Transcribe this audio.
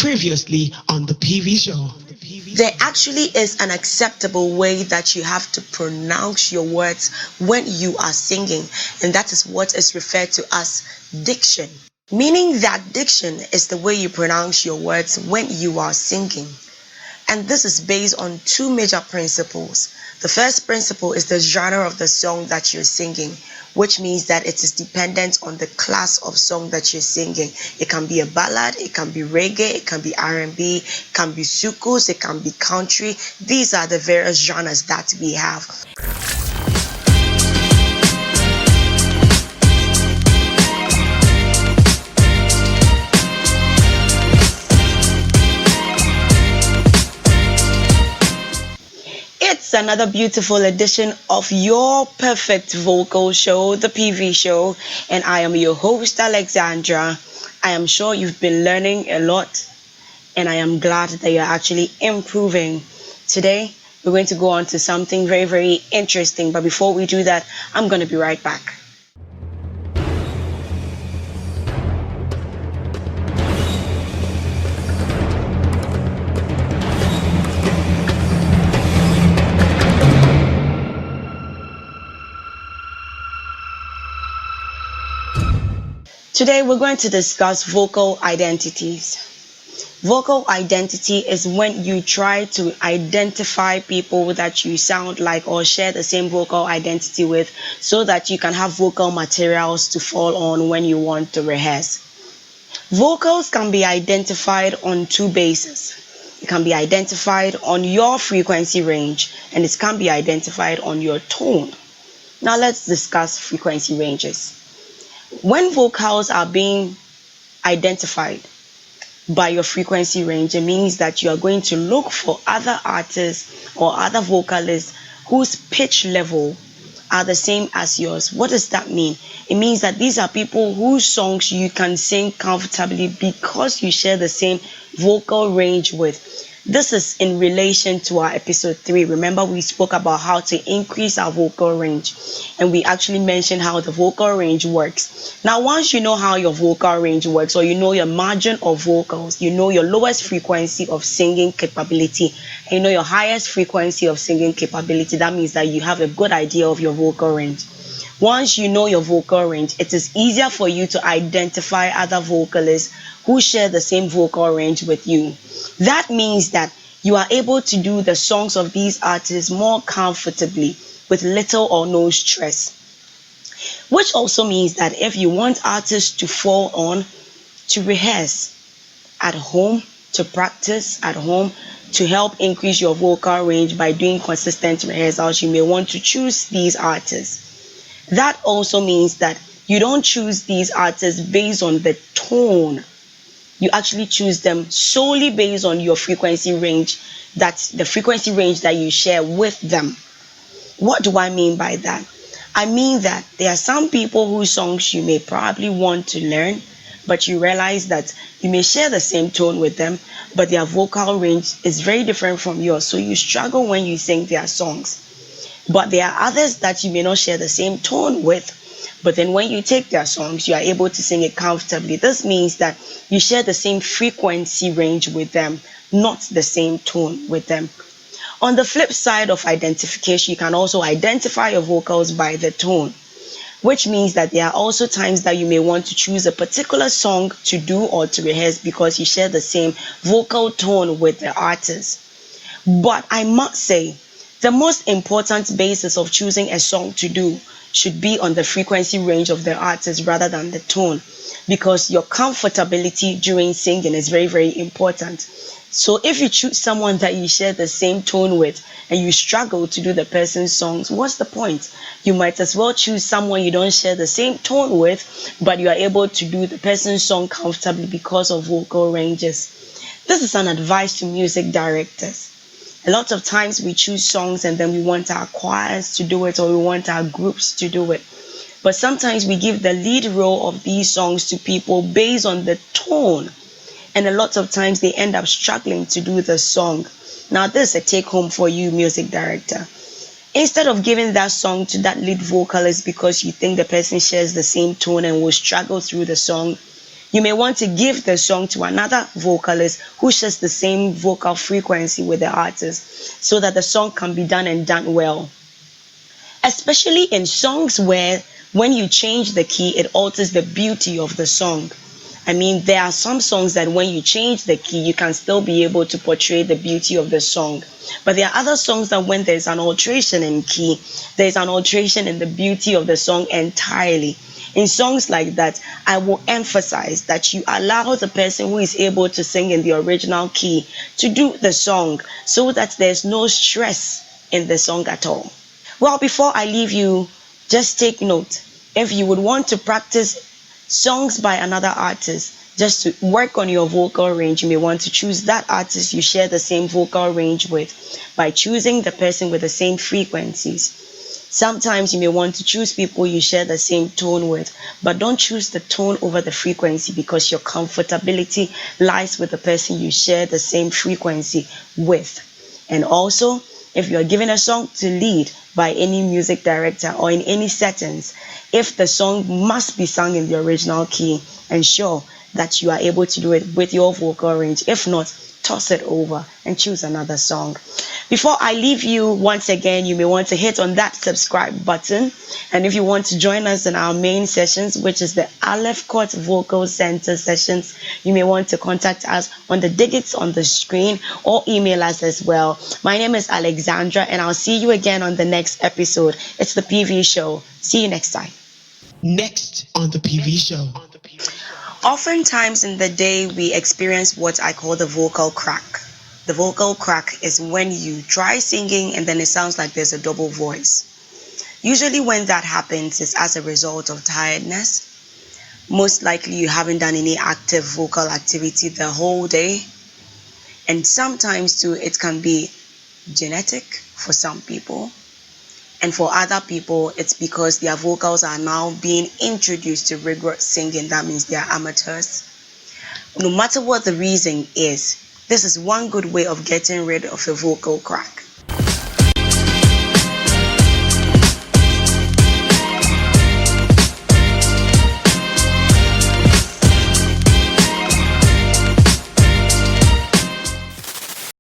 Previously on the PV show. There actually is an acceptable way that you have to pronounce your words when you are singing, and that is what is referred to as diction. Meaning that diction is the way you pronounce your words when you are singing. And this is based on two major principles. The first principle is the genre of the song that you're singing, which means that it is dependent on the class of song that you're singing. It can be a ballad, it can be reggae, it can be R&B, it can be soukous, it can be country. These are the various genres that we have. It's another beautiful edition of your perfect vocal show, the PV show, and I am your host, Alexandrah. I am sure you've been learning a lot, and I am glad that you're actually improving. Today, we're going to go on to something very, very interesting, but before we do that, I'm going to be right back. Today we're going to discuss vocal identities. Vocal identity is when you try to identify people that you sound like or share the same vocal identity with so that you can have vocal materials to fall on when you want to rehearse. Vocals can be identified on two bases. It can be identified on your frequency range and it can be identified on your tone. Now let's discuss frequency ranges. When vocals are being identified by your frequency range, it means that you are going to look for other artists or other vocalists whose pitch level are the same as yours. What does that mean? It means that these are people whose songs you can sing comfortably because you share the same vocal range with. This is in relation to our episode 3. Remember, we spoke about how to increase our vocal range, and we actually mentioned how the vocal range works. Now, once you know how your vocal range works, or you know your margin of vocals, you know your lowest frequency of singing capability, and you know your highest frequency of singing capability, that means that you have a good idea of your vocal range. Once you know your vocal range, it is easier for you to identify other vocalists who share the same vocal range with you. That means that you are able to do the songs of these artists more comfortably with little or no stress. Which also means that if you want artists to fall on, to rehearse at home, to practice at home, to help increase your vocal range by doing consistent rehearsals, you may want to choose these artists. That also means that you don't choose these artists based on the tone. You actually choose them solely based on your frequency range, that's the frequency range that you share with them. What do I mean by that? I mean that there are some people whose songs you may probably want to learn, but you realize that you may share the same tone with them, but their vocal range is very different from yours, so you struggle when you sing their songs. But there are others that you may not share the same tone with, but then when you take their songs, you are able to sing it comfortably. This means that you share the same frequency range with them, not the same tone with them. On the flip side of identification, you can also identify your vocals by the tone, which means that there are also times that you may want to choose a particular song to do or to rehearse because you share the same vocal tone with the artist. But I must say, the most important basis of choosing a song to do should be on the frequency range of the artist rather than the tone, because your comfortability during singing is very, very important. So if you choose someone that you share the same tone with and you struggle to do the person's songs, what's the point? You might as well choose someone you don't share the same tone with, but you are able to do the person's song comfortably because of vocal ranges. This is an advice to music directors. A lot of times we choose songs and then we want our choirs to do it or we want our groups to do it. But sometimes we give the lead role of these songs to people based on the tone. And a lot of times they end up struggling to do the song. Now this is a take home for you, music director. Instead of giving that song to that lead vocalist because you think the person shares the same tone and will struggle through the song, You may want to give the song to another vocalist who shares the same vocal frequency with the artist so that the song can be done and done well. Especially in songs where when you change the key, it alters the beauty of the song. I mean, there are some songs that when you change the key, you can still be able to portray the beauty of the song. But there are other songs that when there's an alteration in key, there's an alteration in the beauty of the song entirely. In songs like that, I will emphasize that you allow the person who is able to sing in the original key to do the song so that there's no stress in the song at all. Well, before I leave you, just take note. If you would want to practice songs by another artist, just to work on your vocal range, you may want to choose that artist you share the same vocal range with by choosing the person with the same frequencies. Sometimes you may want to choose people you share the same tone with, but don't choose the tone over the frequency because your comfortability lies with the person you share the same frequency with. And also, if you are given a song to lead by any music director or in any settings, if the song must be sung in the original key, ensure that you are able to do it with your vocal range. If not, toss it over and choose another song. Before I leave you, once again, you may want to hit on that subscribe button. And if you want to join us in our main sessions, which is the Aleph Vocal Center sessions, you may want to contact us on the digits on the screen or email us as well. My name is Alexandrah, and I'll see you again on the next episode. It's the PV Show. See you next time. Next on the PV Show. Oftentimes in the day, we experience what I call the vocal crack. The vocal crack is when you try singing and then it sounds like there's a double voice. Usually when that happens, it's as a result of tiredness. Most likely you haven't done any active vocal activity the whole day. And sometimes too, it can be genetic for some people. And for other people, it's because their vocals are now being introduced to rigorous singing. That means they are amateurs. No matter what the reason is, this is one good way of getting rid of a vocal crack.